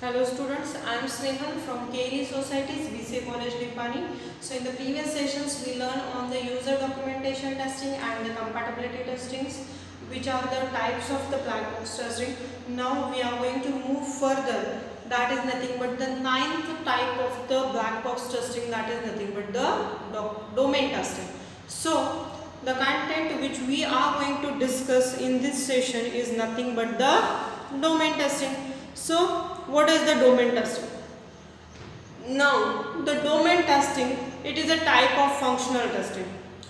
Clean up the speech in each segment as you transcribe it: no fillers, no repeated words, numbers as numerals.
Hello students, I am Snehal from KLE Society's BCA College Dipani. So in the previous sessions we learned on the user documentation testing and the compatibility testings, which are the types of the black box testing. Now we are going to move further. That is nothing but the ninth type of the black box testing, that is nothing but the domain testing. So the content which we are going to discuss in this session is nothing but the domain testing. So what is the domain testing? Now the domain testing, it is a type of functional testing.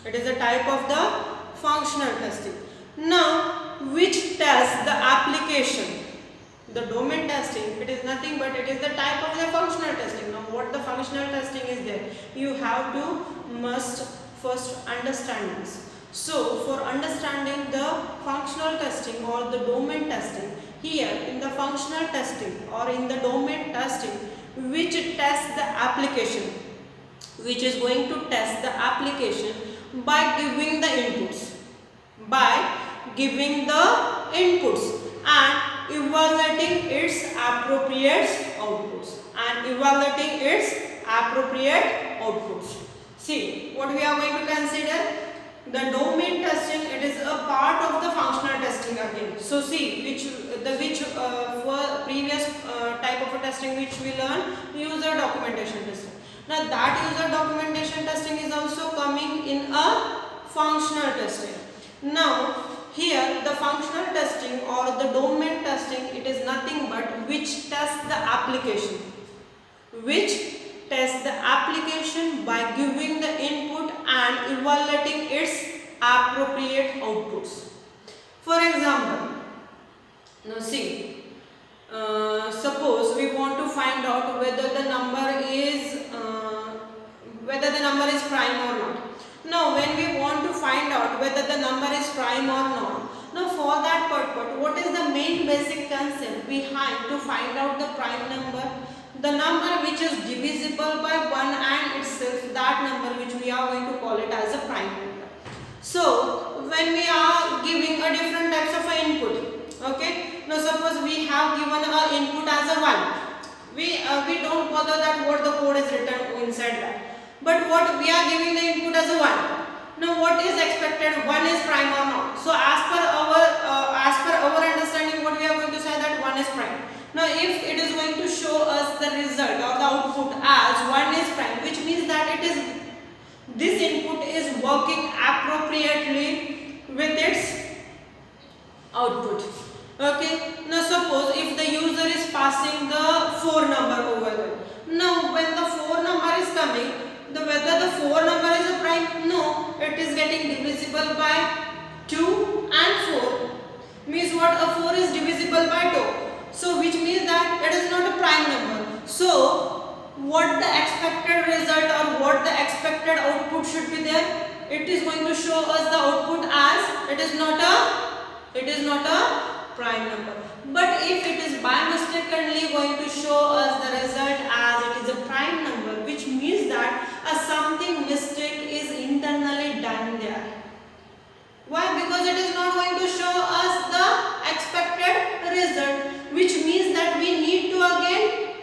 It is a type of the functional testing. Now which tests the application? The domain testing, it is nothing but it is the type of the functional testing. Now what the functional testing is there? You have to must first understand this. So for understanding the functional testing or the domain testing, here in the functional testing or in the domain testing, which tests the application, which is going to test the application by giving the inputs, and evaluating its appropriate outputs. See what we are going to consider. The domain testing, it is a part of the functional testing again. So see for previous type of a testing which we learned, user documentation testing. Now that user documentation testing is also coming in a functional testing. Now here the functional testing or the domain testing, it is nothing but which tests the application, by giving the input and evaluating its appropriate outputs. For example, now see, suppose we want to find out whether the number is prime or not. Now when we want to find out whether the number is prime or not, now for that purpose, what is the main basic concept behind to find out the prime number? The number which is divisible by 1 and itself, that number which we are going to call it as a prime number. So when we are giving a different types of input, okay, now suppose we have given a input as a 1, we don't bother that what the code is written inside that, but what we are giving the input as a 1. Now what is expected? 1 is prime or not? So as per our understanding, what we are going to say that 1 is prime. Now if it is going to show us the result or the output as 1 is prime, which means that this input is working appropriately with its output. Okay. Now suppose if the user is passing the 4 number over there. Now when the 4 number is coming, whether the 4 number is a prime? No, it is getting divisible by 2 and 4. Means what? A 4 is divisible by 2. So which means that it is not a prime number. So what the expected result or what the expected output should be there? It is going to show us the output as it is not a prime number. But if it is by mistakenly going to show us the result as it is a prime number, which means that something mistake is internally done there. Why? Because it is not going to show us the expected result, which means that we need to again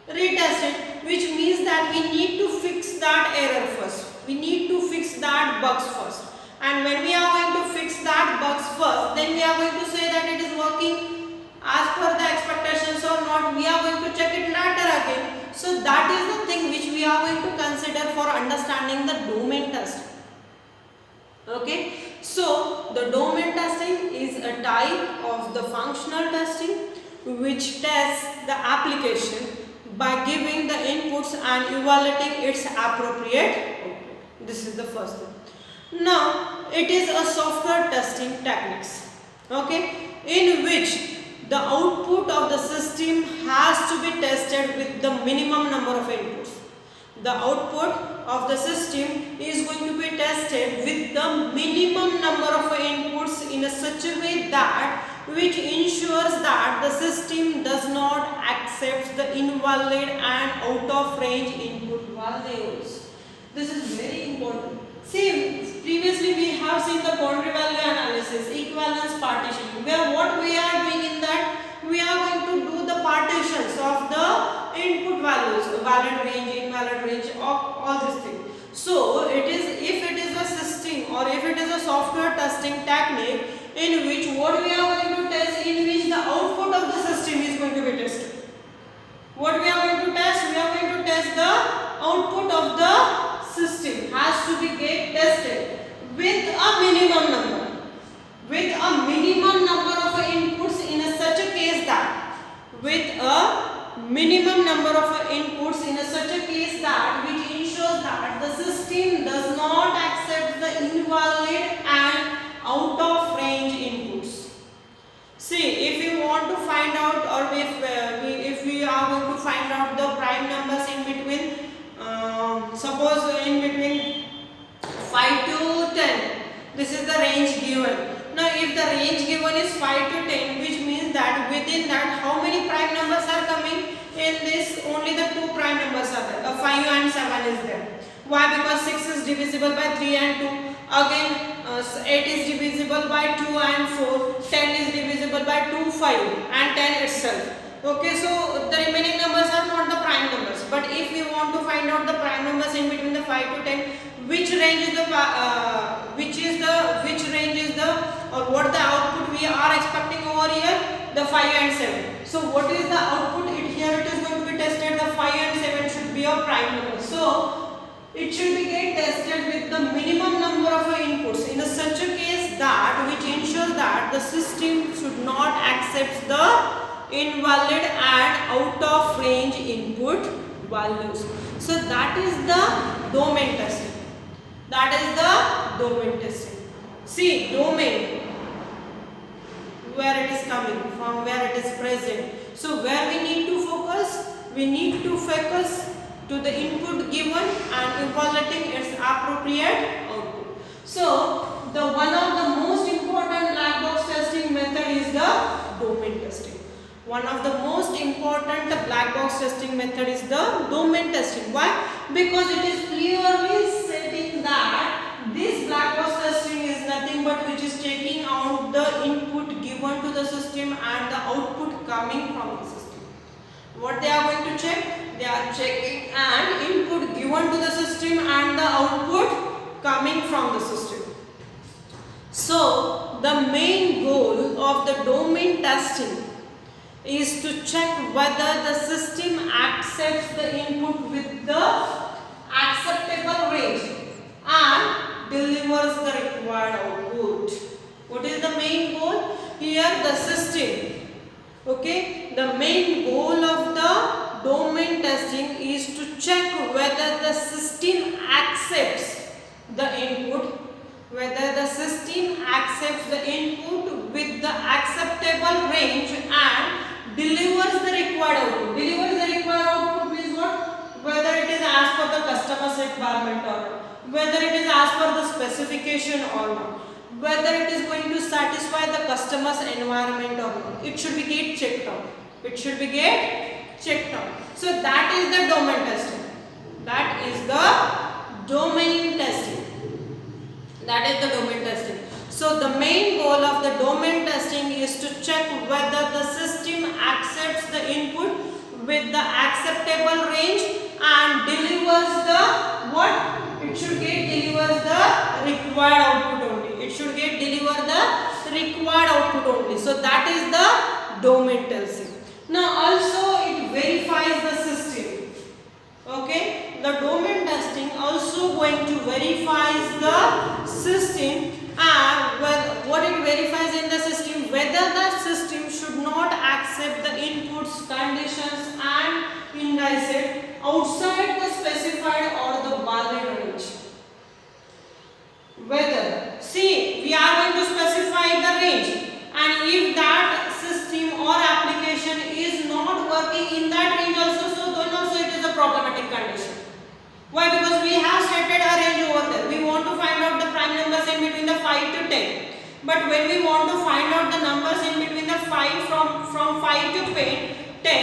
retest it, which means that we need to fix that error first. We need to fix that bugs first. And when we are going to fix that bugs first, then we are going to say that it is working as per the expectations or not. We are going to check it later again. So that is the thing which we are going to consider for understanding the domain testing. Okay, so the domain testing is a type of the functional testing which tests the application by giving the inputs and evaluating its appropriate output. This is the first thing. Now it is a software testing techniques, okay, in which the output of the system has to be tested with the minimum number of inputs. The output of the system is going to be tested with the minimum number of inputs in such a way that which ensures that the system does not accept the invalid and out of range input values. This is very important. See, previously we have seen the boundary value analysis, equivalence partitioning, where what we are doing in that, we are going to do the partitions of the valid range, invalid range, all these things. So it is, if it is a system or if it is a software testing technique in which what we are going to test, in which the output of the system is going to be tested. What we are going to test? We are going to test the output of the system has to be get tested with a minimum number. With a minimum number of inputs in such a case that, with a minimum number of inputs in such a case that which ensures that the system does not accept the invalid and out of range inputs. See, if you want to find out, or if we are going to find out the prime numbers in between, suppose in between 5 to 10, this is the range given. Now, if the range given is 5 to 10, which means that within that how many prime numbers are coming? In this, only the two prime numbers are there. 5 and 7 is there. Why? Because 6 is divisible by 3 and 2. Again, 8 is divisible by 2 and 4. 10 is divisible by 2, 5 and 10 itself. Okay, so the remaining numbers are not the prime numbers. But if we want to find out the prime numbers in between the 5 to 10, which range is the or what the output we are expecting over here? The 5 and 7. So what is the output? Here it is going to be tested. The 5 and 7 should be a prime number. So it should be get tested with the minimum number of inputs in such a case that which ensures that the system should not accept the invalid and out of range input values. So that is the domain testing. That is the domain testing. See, domain, where it is coming from, where it is present. So where we need to focus? We need to focus to the input given and evaluating its appropriate output. So the one of the most important black box testing method is the domain testing. One of the most important black box testing method is the domain testing. Why? Because it is clearly stating that this black box testing is nothing but which is taking out the input given to the system and the output coming from the system. What they are going to check? They are checking an input given to the system and the output coming from the system. So the main goal of the domain testing is to check whether the system accepts the input with the acceptable range and delivers the required output. What is the main goal? Here the system. Okay, the main goal of the domain testing is to check whether the system accepts the input, whether the system accepts the input with the acceptable range and delivers the required output. Delivers the required output means what? Whether it is as per the customer's requirement or not, whether it is as per the specification or not, whether it is going to satisfy the customer's environment or not. It should be get checked out. It should be get checked out. So that is the domain testing. That is the domain testing. That is the domain testing. So the main goal of the domain testing is to check whether the system accepts the input with the acceptable range and delivers the what? It should get delivers the required output only. It should get deliver the required output only. So that is the domain testing. Now also it verifies the system. Okay, the domain testing also going to verify the system and what it verifies in the system, whether the system should not accept the inputs, conditions and indices outside the specified or the valid range. Whether, see, we are going to specify the range, and if that system or application is not working in that range also, so then also it is a problematic condition. Why? Because we have stated a range over there. We want to find out the prime numbers in between the 5 to 10. But when we want to find out the numbers in between the 5 from 5 to 10,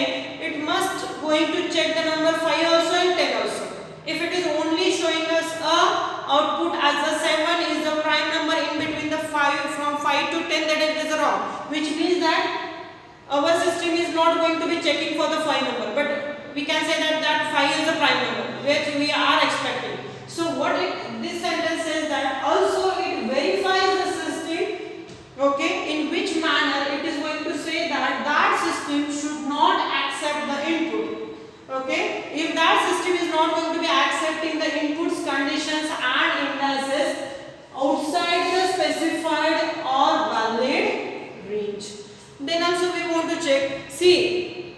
it must going to check the number 5 also and 10 also. If it is only showing us a output as a 7 is the prime number in between the 5 from 5 to 10, that it is wrong. Which means that our system is not going to be checking for the 5 number. But we can say that 5 is the prime number which we are expecting. So what this sentence says that also it verifies the system, okay, in which manner it is going to say that that system should not accept the input. Okay, if that system is not going to be accepting the inputs, conditions and indices outside the specified or valid range, then also we want to check C,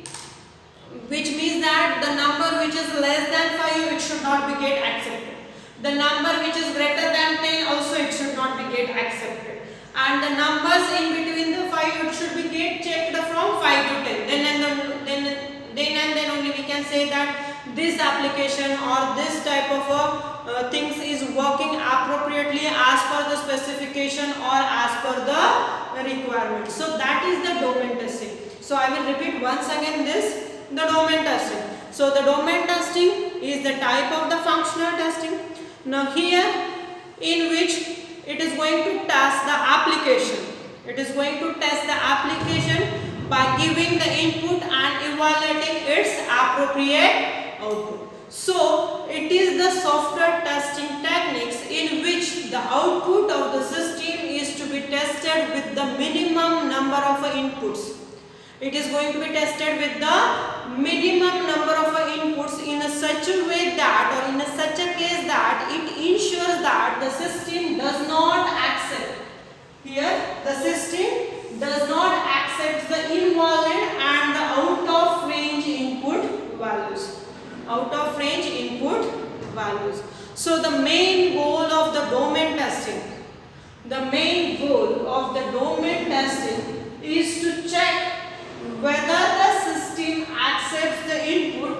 which means that the number which is less than 5 it should not be get accepted. The number which is greater than 10 also it should not be get accepted. And the numbers in between the 5 it should be get checked from 5 to 10. Then only we can say that this application or this type of things is working appropriately as per the specification or as per the requirement. So that is the domain testing. So I will repeat once again this, the domain testing. So the domain testing is the type of the functional testing. Now here in which it is going to test the application. It is going to test the application by giving the input and evaluating its appropriate output. So it is the software testing techniques in which the output of the system is to be tested with the minimum number of inputs. It is going to be tested with the minimum number of inputs in a such a way that, or in a such a case that it ensures that the system does not accept. Here the system does not accept the invalid and the out of range input values. Out of range input values. So the main goal of the domain testing, is to check whether the system accepts the input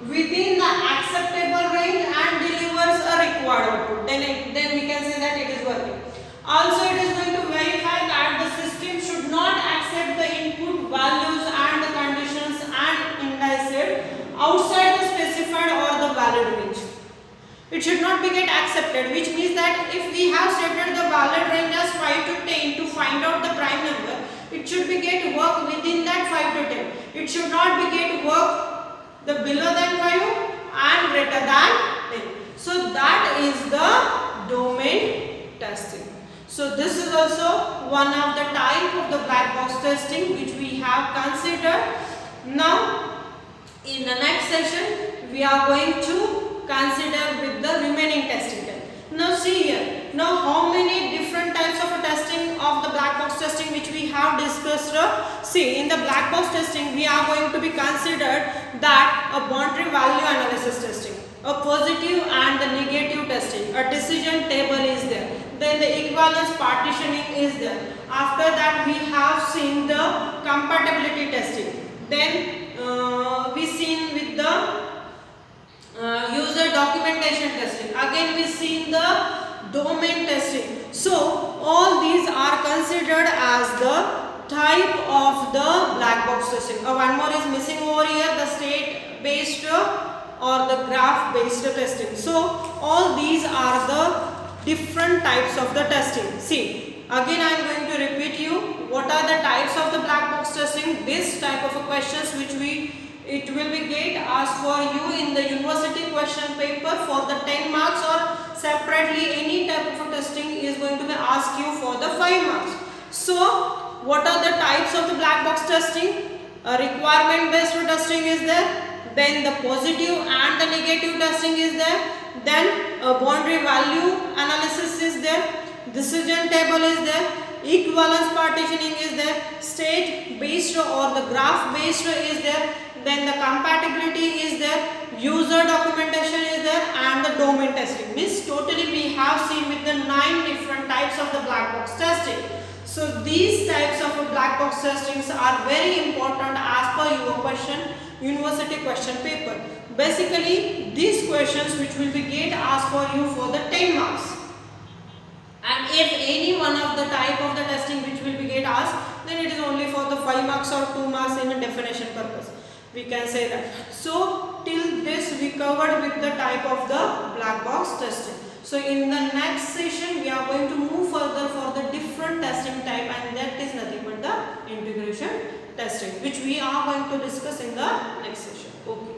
within the acceptable range and delivers a required output. Then we can say that it is working. Also it is going to verify that the system should not accept the input values and the conditions and indices outside the specified or the valid range. It should not be get accepted, which means that if we have stated the valid range as 5 to 10 to find out the prime number, it should be get work within that 5 to 10. It should not be get work the below than 5 and greater than 10. So that is the domain testing. So this is also one of the type of the black box testing which we have considered. Now in the next session we are going to consider with the remaining testing type. Now see here, now how many different types of testing of the black box testing which we have discussed. See, in the black box testing we are going to be considered that a boundary value analysis testing, a positive and the negative testing, a decision table is there, then the equivalence partitioning is there. After that we have seen the compatibility testing, then we seen with the user documentation testing, again we seen the domain testing. So all these are considered as the type of the black box testing. One more is missing over here, the state based or the graph based testing. So all these are the different types of the testing. See, again I am going to repeat you what are the types of the black box testing. This type of questions which it will be get asked for you in the university question paper for the 10 marks, or separately any type of testing is going to be asked you for the 5 marks. So what are the types of the black box testing? A requirement based testing is there, then the positive and the negative testing is there, then a boundary value analysis is there, decision table is there, equivalence partitioning is there, state based or the graph based is there, then the compatibility is there, user documentation is there, and the domain testing. Means totally we have seen with the 9 different types of the black box testing. So these types of black box testings are very important as per your question, university question paper. Basically these questions which will be get asked for you for the 10 marks. And if any one of the type of the testing which will be get asked, then it is only for the 5 marks or 2 marks in a definition purpose. We can say that. So till this we covered with the type of the black box testing. So in the next session we are going to move further for the different testing type, and that is nothing but the integration testing, which we are going to discuss in the next session. Okay.